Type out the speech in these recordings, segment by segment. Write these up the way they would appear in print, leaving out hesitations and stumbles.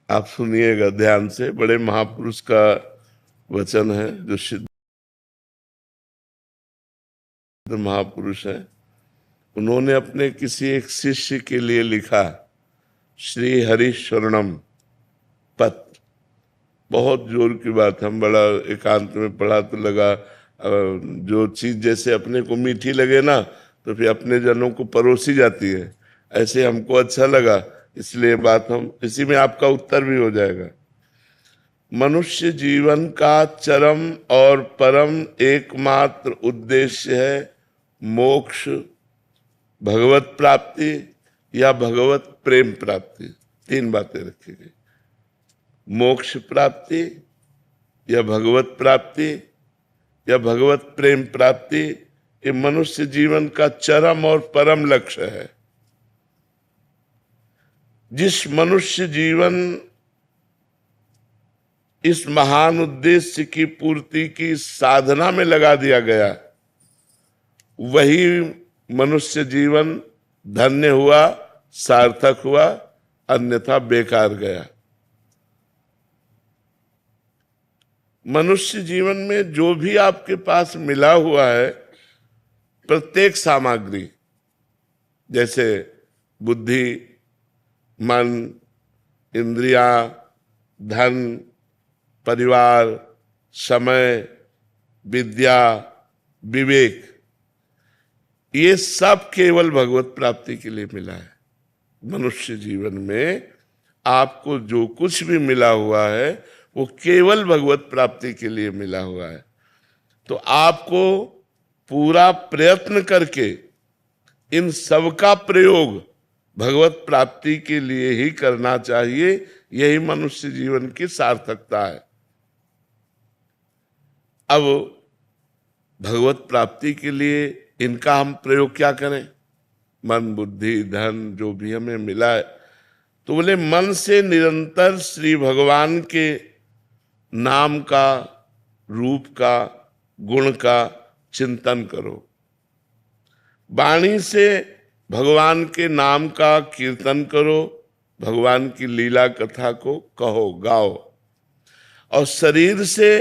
आप सुनिएगा ध्यान से, बड़े महापुरुष का वचन है, जो सिद्ध महापुरुष है। उन्होंने अपने किसी एक शिष्य के लिए लिखा, श्री हरि शरणम पत। बहुत जोर की बात, हम बड़ा एकांत में पढ़ा तो लगा जो चीज जैसे अपने को मीठी लगे ना, तो फिर अपने जनों को परोसी जाती है। ऐसे हमको अच्छा लगा, इसलिए बात हम इसी में आपका उत्तर भी हो जाएगा। मनुष्य जीवन का चरम और परम एकमात्र उद्देश्य है मोक्ष, भगवत प्राप्ति या भगवत प्रेम प्राप्ति। तीन बातें रखी गई, मोक्ष प्राप्ति या भगवत प्राप्ति या भगवत प्रेम प्राप्ति। ये मनुष्य जीवन का चरम और परम लक्ष्य है। जिस मनुष्य जीवन इस महान उद्देश्य की पूर्ति की साधना में लगा दिया गया, वही मनुष्य जीवन धन्य हुआ, सार्थक हुआ, अन्यथा बेकार गया। मनुष्य जीवन में जो भी आपके पास मिला हुआ है, प्रत्येक सामग्री, जैसे बुद्धि, मन, इंद्रियां, धन, परिवार, समय, विद्या, विवेक, ये सब केवल भगवत प्राप्ति के लिए मिला है। मनुष्य जीवन में आपको जो कुछ भी मिला हुआ है वो केवल भगवत प्राप्ति के लिए मिला हुआ है। तो आपको पूरा प्रयत्न करके इन सब का प्रयोग भगवत प्राप्ति के लिए ही करना चाहिए। यही मनुष्य जीवन की सार्थकता है। अब भगवत प्राप्ति के लिए इनका हम प्रयोग क्या करें? मन, बुद्धि, धन जो भी हमें मिला है, तो बोले मन से निरंतर श्री भगवान के नाम का, रूप का, गुण का चिंतन करो। वाणी से भगवान के नाम का कीर्तन करो, भगवान की लीला कथा को कहो, गाओ। और शरीर से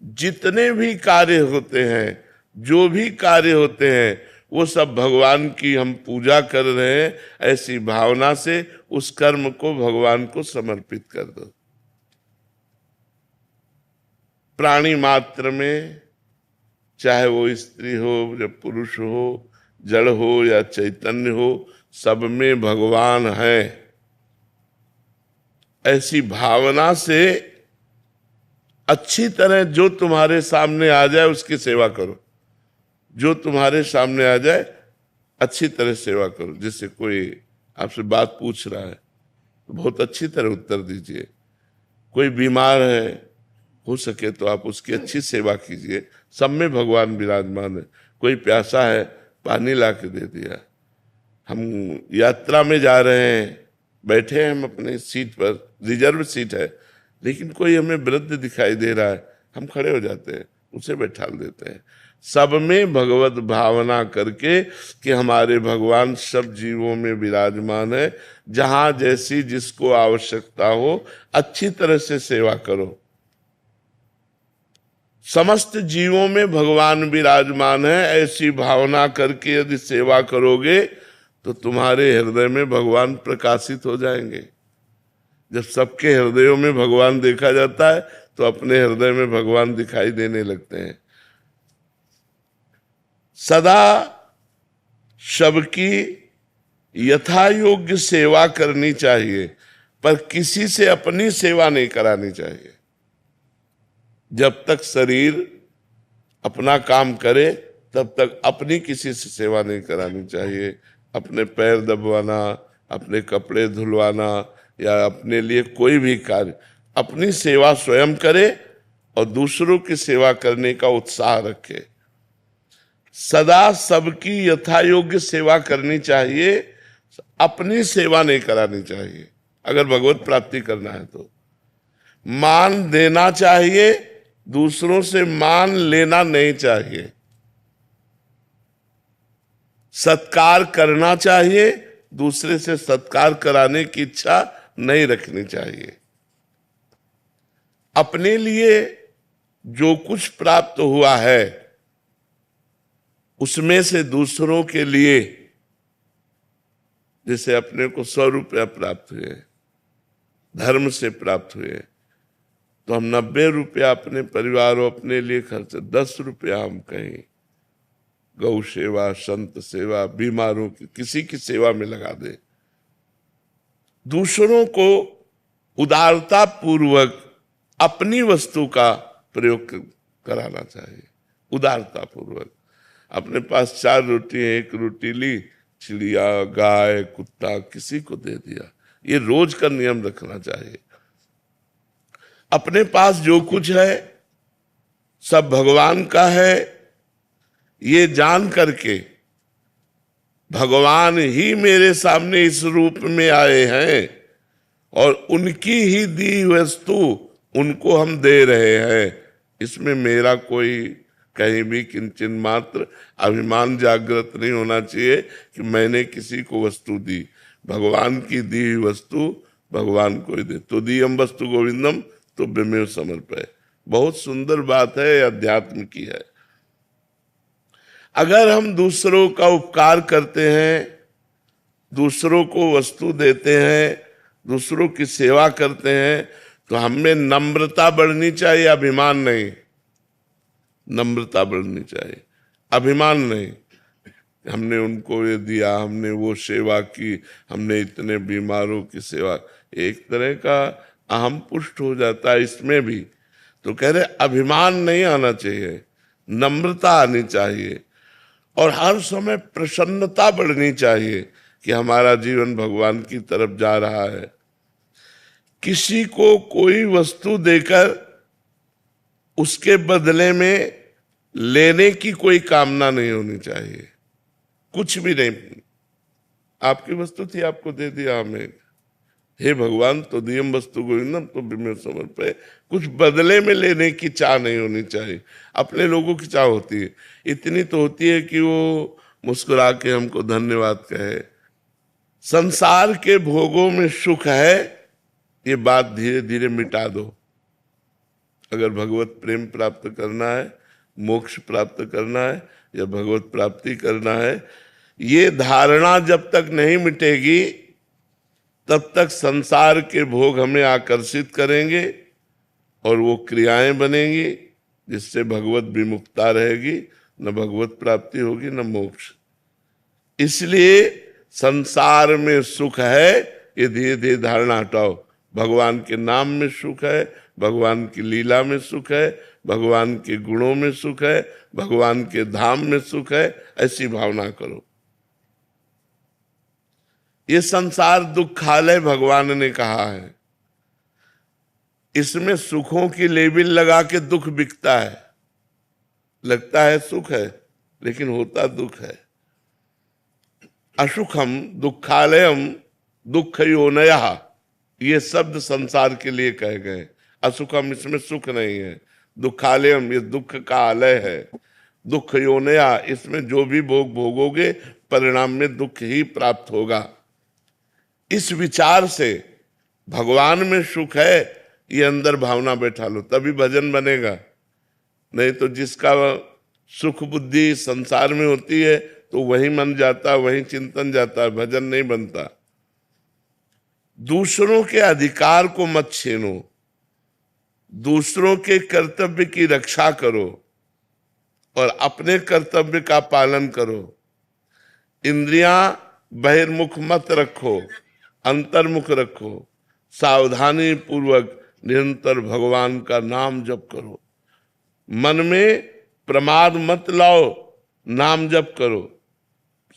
जितने भी कार्य होते हैं, जो भी कार्य होते हैं, वो सब भगवान की हम पूजा कर रहे हैं, ऐसी भावना से उस कर्म को भगवान को समर्पित कर दो। प्राणी मात्र में, चाहे वो स्त्री हो या पुरुष हो, जड़ हो या चैतन्य हो, सब में भगवान है। ऐसी भावना से अच्छी तरह जो तुम्हारे सामने आ जाए उसकी सेवा करो। जो तुम्हारे सामने आ जाए अच्छी तरह सेवा करो। जैसे कोई आपसे बात पूछ रहा है तो बहुत अच्छी तरह उत्तर दीजिए। कोई बीमार है, हो सके तो आप उसकी अच्छी सेवा कीजिए। सब में भगवान विराजमान है। कोई प्यासा है, पानी ला के दे दिया। हम यात्रा में जा रहे हैं, बैठे हैं हम अपने सीट पर, रिजर्व सीट है, लेकिन कोई हमें वृद्ध दिखाई दे रहा है, हम खड़े हो जाते हैं, उसे बैठा देते हैं। सब में भगवत भावना करके कि हमारे भगवान सब जीवों में विराजमान है। जहां जैसी जिसको आवश्यकता हो, अच्छी तरह से सेवा करो। समस्त जीवों में भगवान विराजमान है, ऐसी भावना करके यदि सेवा करोगे तो तुम्हारे हृदय में भगवान प्रकाशित हो जाएंगे। जब सबके हृदयों में भगवान देखा जाता है तो अपने हृदय में भगवान दिखाई देने लगते हैं। सदा सबकी यथा योग्य सेवा करनी चाहिए, पर किसी से अपनी सेवा नहीं करानी चाहिए। जब तक शरीर अपना काम करे तब तक अपनी किसी से सेवा नहीं करानी चाहिए। अपने पैर दबवाना, अपने कपड़े धुलवाना या अपने लिए कोई भी कार्य, अपनी सेवा स्वयं करे और दूसरों की सेवा करने का उत्साह रखे। सदा सबकी यथा योग्य सेवा करनी चाहिए, अपनी सेवा नहीं करानी चाहिए। अगर भगवत प्राप्ति करना है तो मान देना चाहिए, दूसरों से मान लेना नहीं चाहिए। सत्कार करना चाहिए, दूसरे से सत्कार कराने की इच्छा नहीं रखनी चाहिए। अपने लिए जो कुछ प्राप्त हुआ है उसमें से दूसरों के लिए, जैसे अपने को 100 रुपया प्राप्त हुए, धर्म से प्राप्त हुए, तो हम 90 रुपया अपने परिवार और अपने लिए खर्च, 10 रुपया हम कहीं गौ सेवा, संत सेवा, बीमारों की किसी की सेवा में लगा दे। दूसरों को उदारता पूर्वक अपनी वस्तु का प्रयोग कराना चाहिए। उदारता पूर्वक अपने पास 4 रोटी है, 1 रोटी ली, चिड़िया, गाय, कुत्ता किसी को दे दिया, ये रोज का नियम रखना चाहिए। अपने पास जो कुछ है सब भगवान का है, ये जान करके भगवान ही मेरे सामने इस रूप में आए हैं और उनकी ही दी वस्तु उनको हम दे रहे हैं, इसमें मेरा कोई कहीं भी किंचन मात्र अभिमान जागृत नहीं होना चाहिए कि मैंने किसी को वस्तु दी। भगवान की दी हुई वस्तु भगवान को ही दे। तो दीयम वस्तु गोविंदम तो विमेव समर्पय। बहुत सुंदर बात है, अध्यात्म की है। अगर हम दूसरों का उपकार करते हैं, दूसरों को वस्तु देते हैं, दूसरों की सेवा करते हैं, तो हमें नम्रता बढ़नी चाहिए, अभिमान नहीं। नम्रता बढ़नी चाहिए, अभिमान नहीं। हमने उनको ये दिया, हमने वो सेवा की, हमने इतने बीमारों की सेवा, एक तरह का अहम पुष्ट हो जाता है इसमें भी। तो कह रहे अभिमान नहीं आना चाहिए, नम्रता आनी चाहिए और हर समय प्रसन्नता बढ़नी चाहिए कि हमारा जीवन भगवान की तरफ जा रहा है। किसी को कोई वस्तु देकर उसके बदले में लेने की कोई कामना नहीं होनी चाहिए, कुछ भी नहीं। आपकी वस्तु थी, आपको दे दिया हमें, हे भगवान तो दियम वस्तु गोविंदम तो विमेव समर्पय। कुछ बदले में लेने की चाह नहीं होनी चाहिए। अपने लोगों की चाह होती है, इतनी तो होती है कि वो मुस्कुरा के हमको धन्यवाद कहे। संसार के भोगों में सुख है, ये बात धीरे धीरे मिटा दो। अगर भगवत प्रेम प्राप्त करना है, मोक्ष प्राप्त करना है या भगवत प्राप्ति करना है, ये धारणा जब तक नहीं मिटेगी तब तक संसार के भोग हमें आकर्षित करेंगे और वो क्रियाएं बनेंगी जिससे भगवत विमुक्ता रहेगी, न भगवत प्राप्ति होगी न मोक्ष। इसलिए संसार में सुख है, ये धीरे धीरे धारणा हटाओ। भगवान के नाम में सुख है, भगवान की लीला में सुख है, भगवान के गुणों में सुख है, भगवान के धाम में सुख है, ऐसी भावना करो। ये संसार दुखालय भगवान ने कहा है, इसमें सुखों की लेबिल लगा के दुख बिकता है। लगता है सुख है लेकिन होता दुख है। असुखम दुखालयम दुख योनयः, ये शब्द संसार के लिए कहे गए। असुखम, इसमें सुख नहीं है। दुखालयम, ये दुख का आलय है। दुख योनया, इसमें जो भी भोग भोगोगे परिणाम में दुख ही प्राप्त होगा। इस विचार से भगवान में सुख है, ये अंदर भावना बैठा लो, तभी भजन बनेगा। नहीं तो जिसका सुख बुद्धि संसार में होती है तो वही मन जाता, वही चिंतन जाता है, भजन नहीं बनता। दूसरों के अधिकार को मत छीनो, दूसरों के कर्तव्य की रक्षा करो और अपने कर्तव्य का पालन करो। इंद्रियां बहिर्मुख मत रखो, अंतर्मुख रखो। सावधानी पूर्वक निरंतर भगवान का नाम जप करो। मन में प्रमाद मत लाओ, नाम जप करो।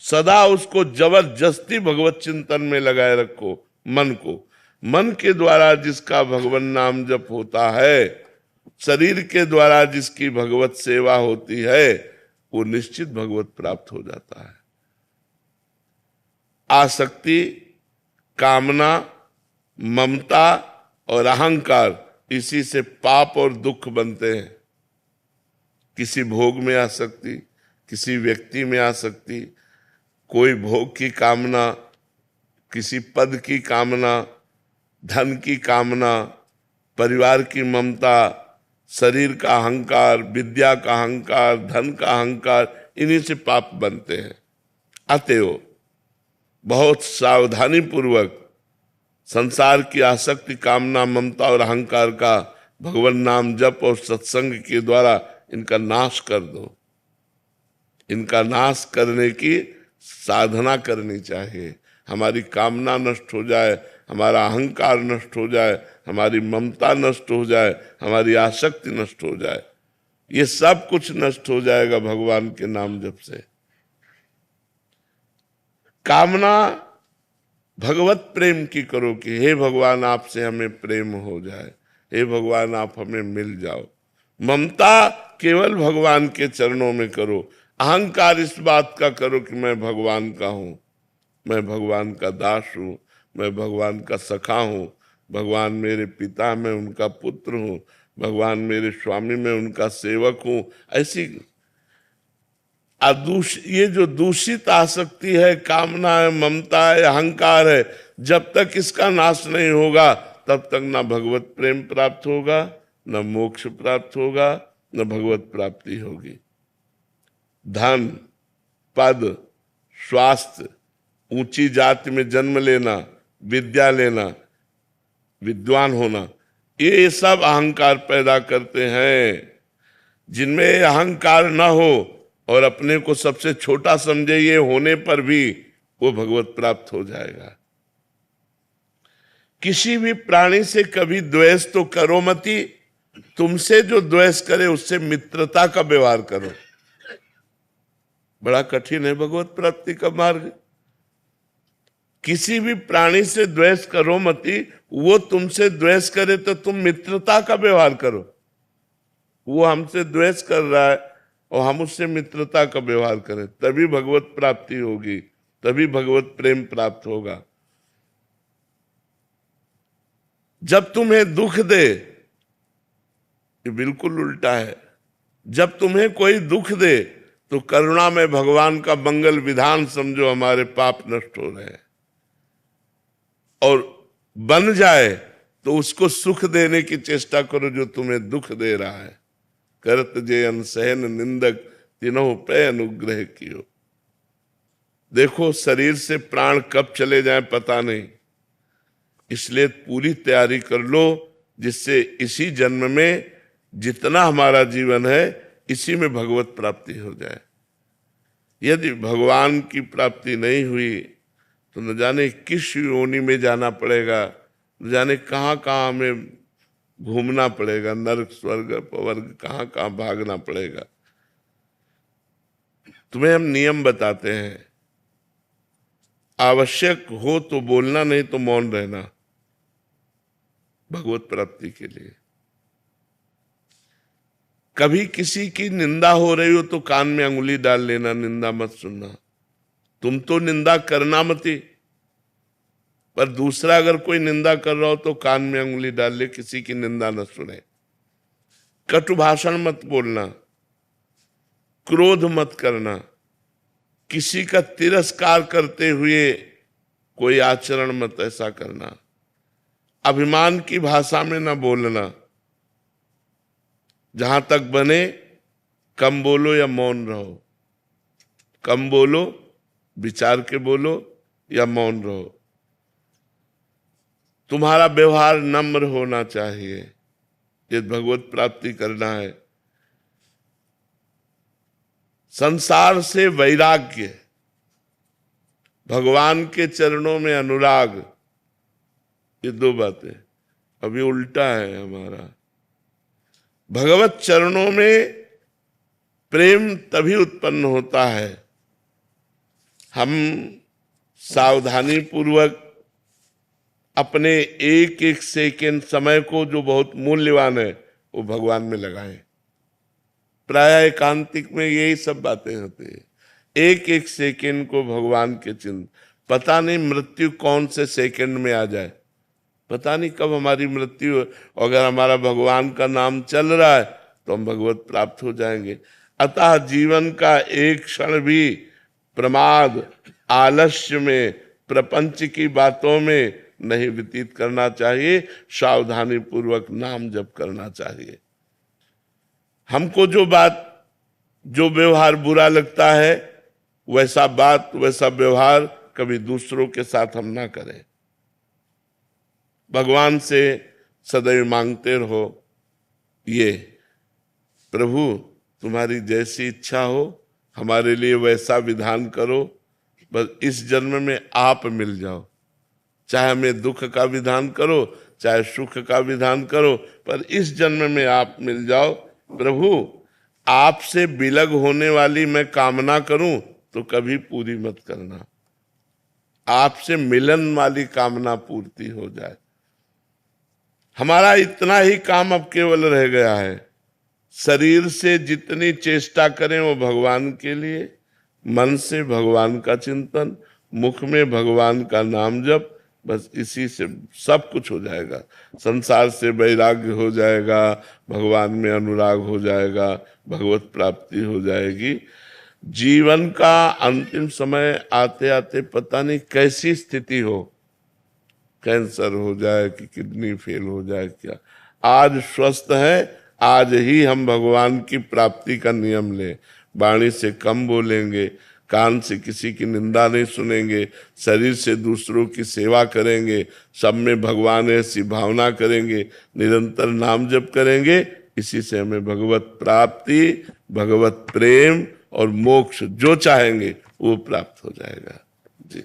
सदा उसको जबरदस्ती भगवत चिंतन में लगाए रखो मन को। मन के द्वारा जिसका भगवान नाम जप होता है, शरीर के द्वारा जिसकी भगवत सेवा होती है, वो निश्चित भगवत प्राप्त हो जाता है। आसक्ति, कामना, ममता और अहंकार, इसी से पाप और दुख बनते हैं। किसी भोग में आसक्ति, किसी व्यक्ति में आसक्ति, कोई भोग की कामना, किसी पद की कामना, धन की कामना, परिवार की ममता, शरीर का अहंकार, विद्या का अहंकार, धन का अहंकार, इन्हीं से पाप बनते हैं। अतएव बहुत सावधानी पूर्वक संसार की आसक्ति, कामना, ममता और अहंकार का भगवान नाम जप और सत्संग के द्वारा इनका नाश कर दो। इनका नाश करने की साधना करनी चाहिए। हमारी कामना नष्ट हो जाए, हमारा अहंकार नष्ट हो जाए, हमारी ममता नष्ट हो जाए, हमारी आसक्ति नष्ट हो जाए, ये सब कुछ नष्ट हो जाएगा भगवान के नाम जप से। कामना भगवत प्रेम की करो कि हे भगवान आपसे हमें प्रेम हो जाए, हे भगवान आप हमें मिल जाओ। ममता केवल भगवान के चरणों में करो। अहंकार इस बात का करो कि मैं भगवान का हूं, मैं भगवान का दास हूं, मैं भगवान का सखा हूं, भगवान मेरे पिता, मैं उनका पुत्र हूं, भगवान मेरे स्वामी, मैं उनका सेवक हूं। ऐसी ये जो दूषित आसक्ति है, कामना है, ममता है, अहंकार है, जब तक इसका नाश नहीं होगा तब तक ना भगवत प्रेम प्राप्त होगा, न मोक्ष प्राप्त होगा, न भगवत प्राप्ति होगी। धन, पद, स्वास्थ्य, ऊंची जाति में जन्म लेना, विद्या लेना, विद्वान होना, ये सब अहंकार पैदा करते हैं। जिनमें अहंकार न हो और अपने को सबसे छोटा समझे, ये होने पर भी वो भगवत प्राप्त हो जाएगा। किसी भी प्राणी से कभी द्वेष तो करो मती, तुमसे जो द्वेष करे उससे मित्रता का व्यवहार करो। बड़ा कठिन है भगवत प्राप्ति का मार्ग। किसी भी प्राणी से द्वेष करो मती, वो तुमसे द्वेष करे तो तुम मित्रता का व्यवहार करो। वो हमसे द्वेष कर रहा है और हम उससे मित्रता का व्यवहार करें, तभी भगवत प्राप्ति होगी, तभी भगवत प्रेम प्राप्त होगा। जब तुम्हें दुख दे, ये बिल्कुल उल्टा है। जब तुम्हें कोई दुख दे तो करुणा में भगवान का मंगल विधान समझो, हमारे पाप नष्ट हो रहे हैं। और बन जाए तो उसको सुख देने की चेष्टा करो जो तुम्हें दुख दे रहा है। करत जे अनसहन निंदक तीनों पे अनुग्रह कियो। देखो शरीर से प्राण कब चले जाए पता नहीं, इसलिए पूरी तैयारी कर लो जिससे इसी जन्म में जितना हमारा जीवन है इसी में भगवत प्राप्ति हो जाए। यदि भगवान की प्राप्ति नहीं हुई तो न जाने किस योनि में जाना पड़ेगा, न जाने कहाँ कहाँ हमें घूमना पड़ेगा, नरक स्वर्ग अपवर्ग कहाँ कहाँ भागना पड़ेगा। तुम्हें हम नियम बताते हैं, आवश्यक हो तो बोलना, नहीं तो मौन रहना भगवत प्राप्ति के लिए। कभी किसी की निंदा हो रही हो तो कान में अंगुली डाल लेना, निंदा मत सुनना। तुम तो निंदा करना मती, पर दूसरा अगर कोई निंदा कर रहा हो तो कान में अंगुली डाल ले, किसी की निंदा न सुने। कटु भाषण मत बोलना, क्रोध मत करना, किसी का तिरस्कार करते हुए कोई आचरण मत ऐसा करना, अभिमान की भाषा में न बोलना। जहां तक बने कम बोलो या मौन रहो, कम बोलो, विचार के बोलो या मौन रहो। तुम्हारा व्यवहार नम्र होना चाहिए, ये भगवत प्राप्ति करना है। संसार से वैराग्य, भगवान के चरणों में अनुराग, ये दो बातें। अभी उल्टा है हमारा। भगवत चरणों में प्रेम तभी उत्पन्न होता है हम सावधानी पूर्वक अपने एक एक सेकेंड समय को, जो बहुत मूल्यवान है, वो भगवान में लगाएं। प्राय एकांतिक में यही सब बातें होती है। एक एक सेकेंड को भगवान के चिंतन। पता नहीं मृत्यु कौन से सेकेंड में आ जाए, पता नहीं कब हमारी मृत्यु हो। अगर हमारा भगवान का नाम चल रहा है तो हम भगवत प्राप्त हो जाएंगे। अतः जीवन का एक क्षण भी प्रमाद, आलस्य में, प्रपंच की बातों में नहीं व्यतीत करना चाहिए, सावधानी पूर्वक नाम जप करना चाहिए। हमको जो व्यवहार बुरा लगता है, वैसा बात वैसा व्यवहार कभी दूसरों के साथ हम ना करें। भगवान से सदैव मांगते रहो, ये प्रभु तुम्हारी जैसी इच्छा हो, हमारे लिए वैसा विधान करो, बस इस जन्म में आप मिल जाओ। चाहे हमें दुख का विधान करो, चाहे सुख का विधान करो, पर इस जन्म में आप मिल जाओ। प्रभु आपसे विलग होने वाली मैं कामना करूं तो कभी पूरी मत करना, आपसे मिलन वाली कामना पूर्ति हो जाए। हमारा इतना ही काम अब केवल रह गया है, शरीर से जितनी चेष्टा करें वो भगवान के लिए, मन से भगवान का चिंतन, मुख में भगवान का नाम जप, बस इसी से सब कुछ हो जाएगा। संसार से वैराग्य हो जाएगा, भगवान में अनुराग हो जाएगा, भगवत प्राप्ति हो जाएगी। जीवन का अंतिम समय आते आते पता नहीं कैसी स्थिति हो, कैंसर हो जाए कि किडनी फेल हो जाए, क्या आज स्वस्थ है, आज ही हम भगवान की प्राप्ति का नियम लें। वाणी से कम बोलेंगे, कान से किसी की निंदा नहीं सुनेंगे, शरीर से दूसरों की सेवा करेंगे, सब में भगवान ऐसी भावना करेंगे, निरंतर नाम जप करेंगे। इसी से हमें भगवत प्राप्ति, भगवत प्रेम और मोक्ष जो चाहेंगे वो प्राप्त हो जाएगा। जी।